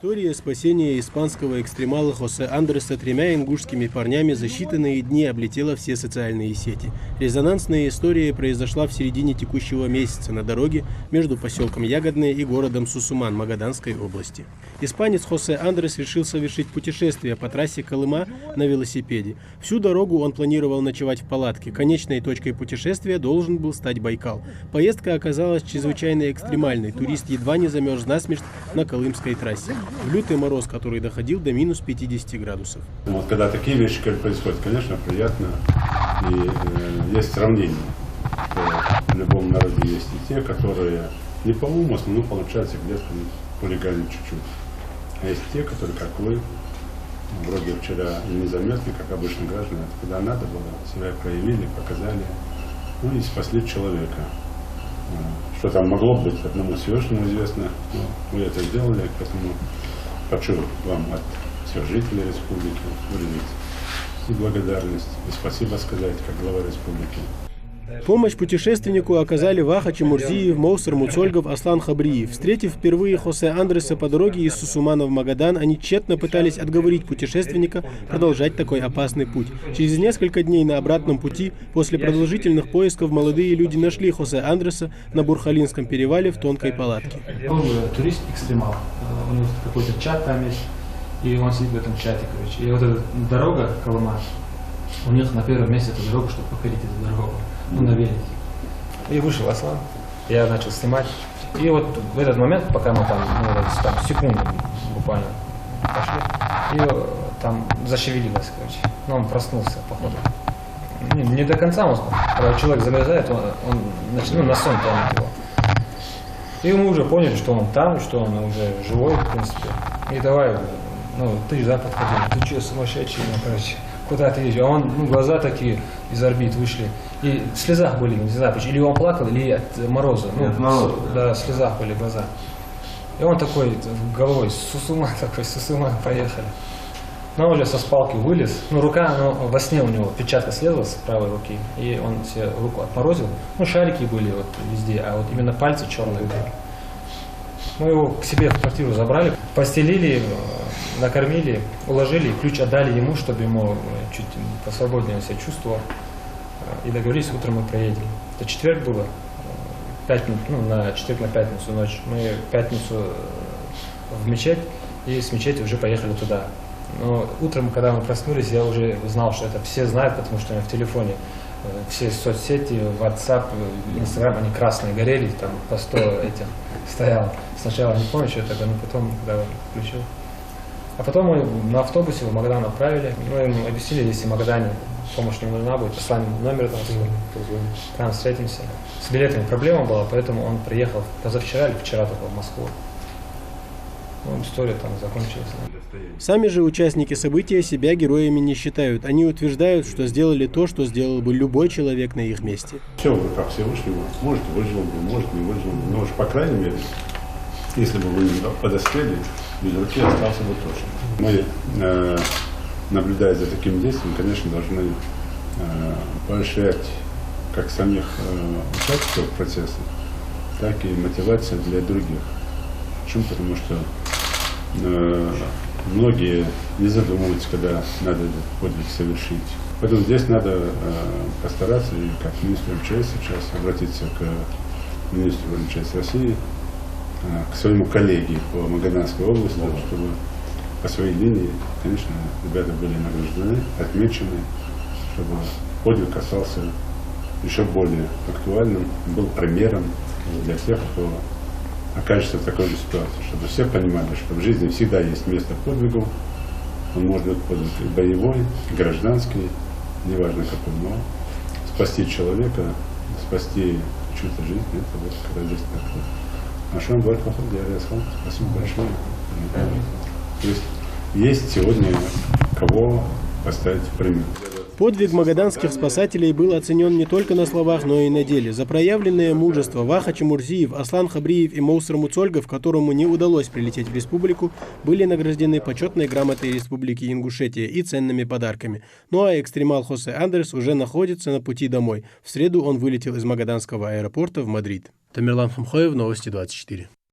История спасения испанского экстремала Хосе Андреса тремя ингушскими парнями за считанные дни облетела все социальные сети. Резонансная история произошла в середине текущего месяца на дороге между поселком Ягодное и городом Сусуман Магаданской области. Испанец Хосе Андрес решил совершить путешествие по трассе Колыма на велосипеде. Всю дорогу он планировал ночевать в палатке. Конечной точкой путешествия должен был стать Байкал. Поездка оказалась чрезвычайно экстремальной. Турист едва не замерз насмерть на Колымской трассе. В лютый мороз, который доходил до минус 50 градусов. Вот когда такие вещи происходят, конечно, приятно. И есть сравнение. В любом народе есть и те, которые не по умыслу, но получается где-то хулиганы чуть-чуть. А есть те, которые, как вы, вроде вчера незаметно, как обычно граждане, когда надо было, себя проявили, показали, ну и спасли человека. Что там могло быть, одному Всевышнему известно, но вы это сделали, поэтому хочу вам от всех жителей республики выразить и благодарность, и спасибо сказать, как глава республики. Помощь путешественнику оказали Ваха Чемурзиев, Моусар Муцольгов, Аслан Хабриев. Встретив впервые Хосе Андреса по дороге из Сусумана в Магадан, они тщетно пытались отговорить путешественника продолжать такой опасный путь. Через несколько дней на обратном пути, после продолжительных поисков, молодые люди нашли Хосе Андреса на Бурхалинском перевале в тонкой палатке. Он турист-экстремал. У него какой-то чат там есть, и он сидит в этом чате, короче. И вот эта дорога Колыма, у них на первом месте эта дорога, чтобы покорить эту дорогу. Ну, на велике. И вышел Аслан, я начал снимать. И вот в этот момент, пока мы там, там секунду буквально пошли, и там зашевелилось, короче. Но он проснулся, походу. Не до конца он спал. Когда человек замерзает, он на сон тянет его. И мы уже поняли, что он там, что он уже живой, в принципе. И давай, ты же подходил, ты что, сумасшедший, короче. Куда ты едешь? А он, глаза такие из орбит вышли. И в слезах были, не знаю, или он плакал, или от мороза. Да, в слезах были глаза. И он такой, головой, с ума поехали. Но он уже со спалки вылез. Рука, во сне у него печатка слезла с правой руки. И он себе руку отморозил. Шарики были вот везде, а вот именно пальцы черные были. Мы его к себе в квартиру забрали, постелили, накормили, уложили, ключ отдали ему, чтобы ему чуть посвободнее себя чувствовал. И договорились, утром мы проедем. Это четверг было, на четверг на пятницу ночь. Мы в пятницу в мечеть, и с мечети уже поехали туда. Но утром, когда мы проснулись, я уже знал, что это все знают, потому что у меня в телефоне все соцсети, WhatsApp, Instagram, они красные горели, там по 100 этих стоял. Сначала не помню, что это, но потом, когда включил. А потом мы на автобусе в Магадан отправили. Мы ему объяснили, если в Магадане помощь не нужна будет, послали номер, там встретимся. С билетами проблема была, поэтому он приехал позавчера или вчера только в Москву. История там закончилась. Сами же участники события себя героями не считают. Они утверждают, что сделали то, что сделал бы любой человек на их месте. Все в руках Всевышнего. Может, выжил бы, может, не выжил бы. Но уж, по крайней мере, если бы вы не подоспели, без руки остался бы точно. Мы, наблюдая за таким действием, конечно, должны поощрять как самих участников процесса, так и мотивацию для других. Почему? Потому что многие не задумываются, когда надо этот подвиг совершить. Поэтому здесь надо постараться, и как министр МЧС сейчас, обратиться к министру МЧС России, к своему коллеге по Магаданской области, чтобы по своей линии, конечно, ребята были награждены, отмечены, чтобы подвиг остался еще более актуальным, был примером для тех, кто окажется в такой же ситуации, чтобы все понимали, что в жизни всегда есть место подвигу. Он может быть подвиг и боевой, и гражданский, неважно какой, но спасти человека, спасти чью-то жизнь, это вот когда жизнь такая. Ашон Бархатов, спасибо большое. То есть сегодня кого поставить в пример. Подвиг магаданских спасателей был оценен не только на словах, но и на деле. За проявленное мужество Ваха Чемурзиев, Аслан Хабриев и Моусар Муцольгов, которому не удалось прилететь в республику, были награждены почетной грамотой Республики Ингушетия и ценными подарками. Ну а экстремал Хосе Андрес уже находится на пути домой. В среду он вылетел из магаданского аэропорта в Мадрид. Тамерлан Хамхоев, Новости 24.